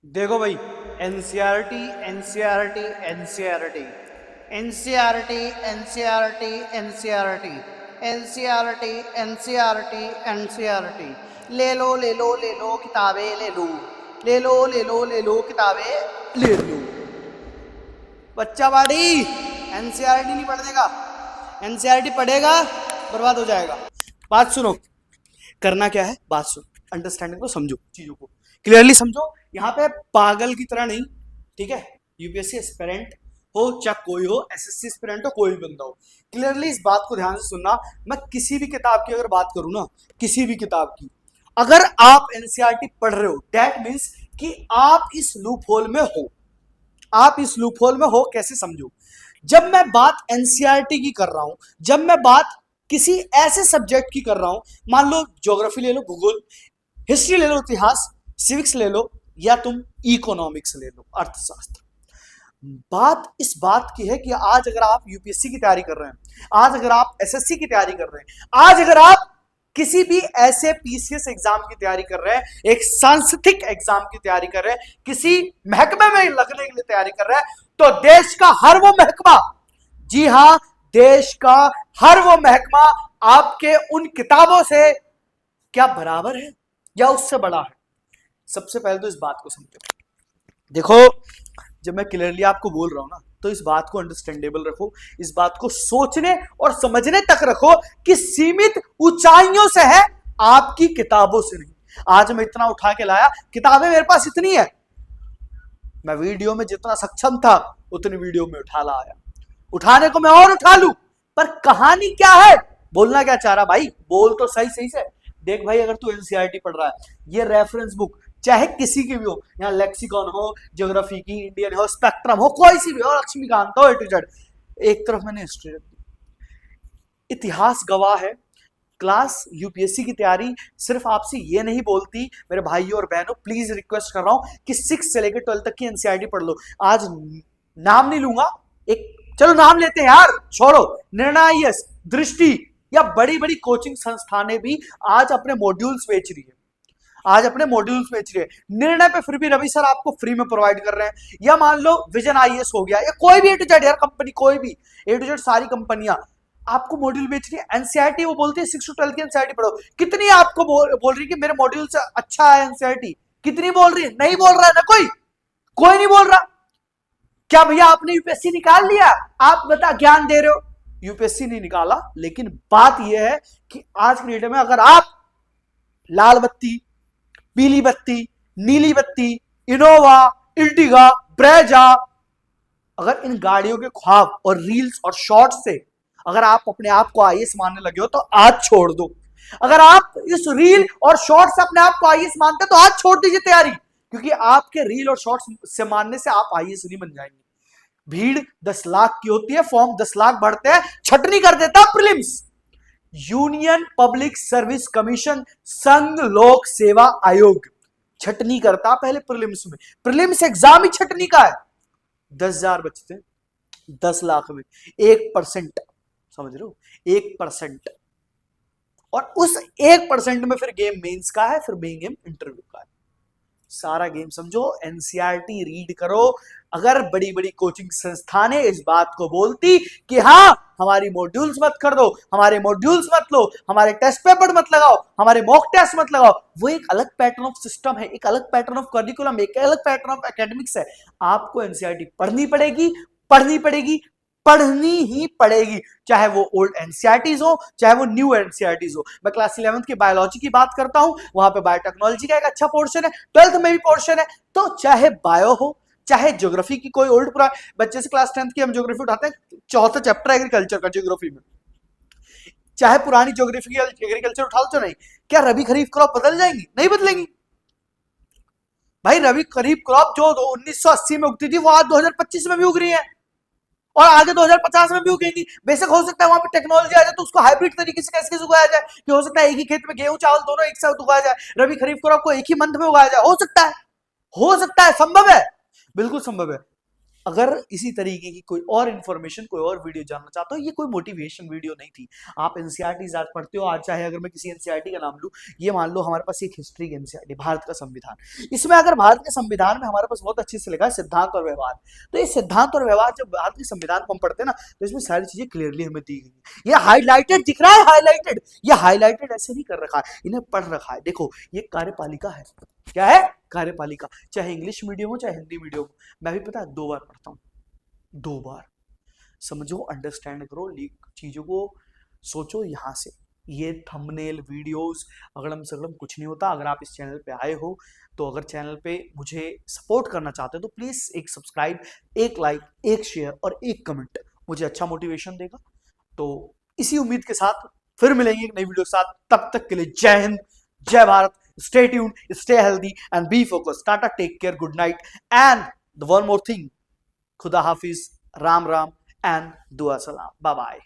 देखो भाई, NCERT NCERT NCERT NCERT NCERT NCERT NCERT NCERT NCERT ले लो ले लो ले लो किताबें ले लो ले लो ले लो ले लो किताबें ले लो। बच्चा बाड़ी एनसीईआरटी नहीं पढ़ने का, एनसीईआरटी पढ़ेगा बर्बाद हो जाएगा। बात सुनो, करना क्या है, बात सुनो, अंडरस्टैंडिंग को समझो, चीजों को क्लियरली समझो। यहाँ पे पागल की तरह नहीं, ठीक है। यूपीएससी एस्पिरेंट हो चाहे कोई हो, एसएससी एस्पिरेंट हो, कोई भी बंदा हो, क्लियरली इस बात को ध्यान से सुनना। मैं किसी भी किताब की अगर बात करूं ना, किसी भी किताब की, अगर आप एनसीईआरटी पढ़ रहे हो, दैट मीन्स कि आप इस लूप होल में हो। आप इस लूप होल में हो, कैसे समझो। जब मैं बात एनसीईआरटी की कर रहा हूं, जब मैं बात किसी ऐसे सब्जेक्ट की कर रहा हूं, मान लो ज्योग्राफी ले लो, भूगोल, हिस्ट्री ले लो, इतिहास, सिविक्स ले लो, या तुम इकोनॉमिक्स ले लो, अर्थशास्त्र। बात इस बात की है कि आज अगर आप यूपीएससी की तैयारी कर रहे हैं, आज अगर आप एसएससी की तैयारी कर रहे हैं, आज अगर आप किसी भी ऐसे पीसीएस एग्जाम की तैयारी कर रहे हैं, एक सांस्कृतिक एग्जाम की तैयारी कर रहे हैं, किसी महकमे में लगने के लिए तैयारी कर रहे हैं, तो देश का हर वो महकमा, जी हां, देश का हर वो महकमा आपके उन किताबों से क्या बराबर है या उससे बड़ा है। सबसे पहले तो इस बात को समझो। देखो, जब मैं क्लियरली आपको बोल रहा हूं ना, तो इस बात को अंडरस्टैंडेबल रखो, इस बात को सोचने और समझने तक रखो कि सीमित ऊंचाइयों से है, आपकी किताबों से नहीं। आज मैं इतना उठा के लाया, किताबें मेरे पास इतनी है, मैं वीडियो में जितना सक्षम था उतनी वीडियो में उठा लाया, उठाने को मैं और उठा लूं, पर कहानी क्या है, बोलना क्या चाह रहा भाई, बोल तो सही सही से। देख भाई, अगर तू एनसीईआरटी पढ़ रहा है, ये रेफरेंस बुक चाहे किसी की भी हो, यहाँ लेक्सिकॉन हो, ज्योग्राफी की, इंडियन हो, स्पेक्ट्रम हो, कोई सी भी हो, लक्ष्मीकांत हो, ए टू जेड, एक तरफ मैंने हिस्ट्री रख दी। इतिहास गवाह है, क्लास यूपीएससी की तैयारी सिर्फ आपसे ये नहीं बोलती, मेरे भाइयों और बहनों, प्लीज रिक्वेस्ट कर रहा हूं कि 6 से लेकर 12 तक की एनसीईआरटी पढ़ लो। आज नाम नहीं लूंगा, एक चलो नाम लेते हैं यार, छोड़ो, निर्णय, दृष्टि या बड़ी बड़ी कोचिंग संस्थानें भी आज अपने मॉड्यूल्स बेच रही है, आज अपने मॉड्यूल्स बेच रही है। निर्णय पे फिर भी रवि सर आपको फ्री में प्रोवाइड कर रहे हैं, या मान लो विजन आईएएस हो गया, या कोई भी ए टू जेड यार कंपनी, कोई भी ए टू जेड सारी कंपनियां आपको मॉड्यूल बेच रही है। एनसीईआरटी वो बोलती है 6 to 12 की एनसीईआरटी पढ़ो, कितनी आपको बोल रही है कि मेरे मॉड्यूल से अच्छा है एनसीईआरटी, कितनी बोल रही है, नहीं बोल रहा है ना कोई, कोई नहीं बोल रहा। क्या भैया आपने यूपीएससी निकाल लिया, आप बता ज्ञान दे रहे हो, यूपीएससी नहीं निकाला, लेकिन बात यह है कि आज की डेट में अगर आप लाल बत्ती, पीली बत्ती, नीली बत्ती, इनोवा, इर्टिगा, ब्रेजा, अगर इन गाड़ियों के ख्वाब और रील्स और शॉर्ट्स से अगर आप अपने आप को आईएएस मानने लगे हो, तो आज छोड़ दो। अगर आप इस रील और शॉर्ट से अपने आप को आईएएस मानते हो, तो आज छोड़ दीजिए तैयारी, क्योंकि आपके रील और शॉर्ट्स से मानने से आप आईएएस नहीं बन जाएंगे। भीड़ 10 लाख की होती है, फॉर्म 10 लाख भरते हैं, छटनी कर देता prelims. Union public service commission, संघ लोक सेवा आयोग छटनी करता पहले प्रीलिम्स में, प्रीलिम्स एग्जाम ही छटनी का है। 10,000 बचते 10 लाख में, 1%, समझ रहे हो, 1%, और उस 1% में फिर गेम मेंस का है, फिर मेन गेम इंटरव्यू का है। सारा गेम समझो, एनसीईआरटी रीड करो। अगर बड़ी बड़ी कोचिंग संस्थानें इस बात को बोलती कि हाँ हमारी मॉड्यूल्स मत कर दो, हमारे मॉड्यूल्स मत लो, हमारे टेस्ट पेपर मत लगाओ, हमारे मॉक टेस्ट मत लगाओ, वो एक अलग पैटर्न ऑफ सिस्टम है, एक अलग पैटर्न ऑफ करिकुलम, एक अलग पैटर्न ऑफ एकेडमिक्स है। आपको एनसीईआरटी पढ़नी पड़ेगी, पढ़नी पड़ेगी, पढ़नी ही पड़ेगी, चाहे वो ओल्ड एनसीईआरटीज हो, चाहे वो न्यू एनसीईआरटीज हो। मैं क्लास 11th की बायोलॉजी की बात करता हूं, वहां पे बायोटेक्नोलॉजी का एक अच्छा पोर्शन है, 12th में भी पोर्शन है, तो चाहे बायो हो, चाहे ज्योग्राफी की कोई ओल्ड पूरा, बच्चे से क्लास 10th की हम ज्योग्राफी उठाते हैं, चौथा चैप्टर एग्रीकल्चर का ज्योग्राफी में, चाहे पुरानी ज्योग्राफी की एग्रीकल्चर उठा लो, तो नहीं, क्या रबी खरीफ क्रॉप बदल जाएंगी? नहीं बदलेंगी भाई। रबी खरीफ क्रॉप जो 1980 में उगती थी, वो आज 2025 में भी उग रही है, और आगे 2050 में भी उगेगी। बेशक हो सकता है वहां पे टेक्नोलॉजी आ जाए तो उसको हाइब्रिड तरीके से कैसे कैसे उगाया जाए, कि हो सकता है एक ही खेत में गेहूं चावल दोनों एक साथ उगाया जाए, रबी खरीफ क्रॉप को एक ही मंथ में उगाया जाए, हो सकता है, हो सकता है, संभव है, बिल्कुल संभव है। अगर इसी तरीके की कोई और इन्फॉर्मेशन, कोई और वीडियो जानना चाहते हो, ये कोई मोटिवेशन वीडियो नहीं थी। आप एनसीईआरटी आज पढ़ते हो, आज चाहे अगर मैं किसी एनसीईआरटी का नाम लूं, ये मान लो हमारे पास एक हिस्ट्री की एनसीईआरटी, भारत का संविधान। इसमें अगर भारत के संविधान में हमारे पास बहुत अच्छे से लिखा है सिद्धांत और व्यवहार, तो ये सिद्धांत और व्यवहार जब भारत के संविधान को हम पढ़ते हैं ना, तो इसमें सारी चीजें क्लियरली हमें दी गई है। ये हाईलाइटेड दिख रहा है, हाईलाइटेड, ये हाईलाइटेड ऐसे नहीं कर रखा है, इन्हें पढ़ रखा है। देखो ये कार्यपालिका है, क्या है, कार्यपालिका। चाहे इंग्लिश मीडियम हो चाहे हिंदी मीडियम हो, मैं भी पता है 2 बार पढ़ता हूँ, 2 बार। समझो, अंडरस्टैंड करो चीजों को, सोचो यहाँ से। ये थंबनेल वीडियोस अगड़म सगड़म कुछ नहीं होता। अगर आप इस चैनल पे आए हो, तो अगर चैनल पे मुझे सपोर्ट करना चाहते हो तो प्लीज एक सब्सक्राइब, एक लाइक, एक शेयर और एक कमेंट मुझे अच्छा मोटिवेशन देगा। तो इसी उम्मीद के साथ फिर मिलेंगे एक नई वीडियो के साथ। तब तक के लिए जय हिंद, जय Bharat, stay tuned, stay healthy and be focused. Tata, take care, good night and one more thing, खुदा हाफिज, राम राम एंड दुआ सलाम, बाय बाय।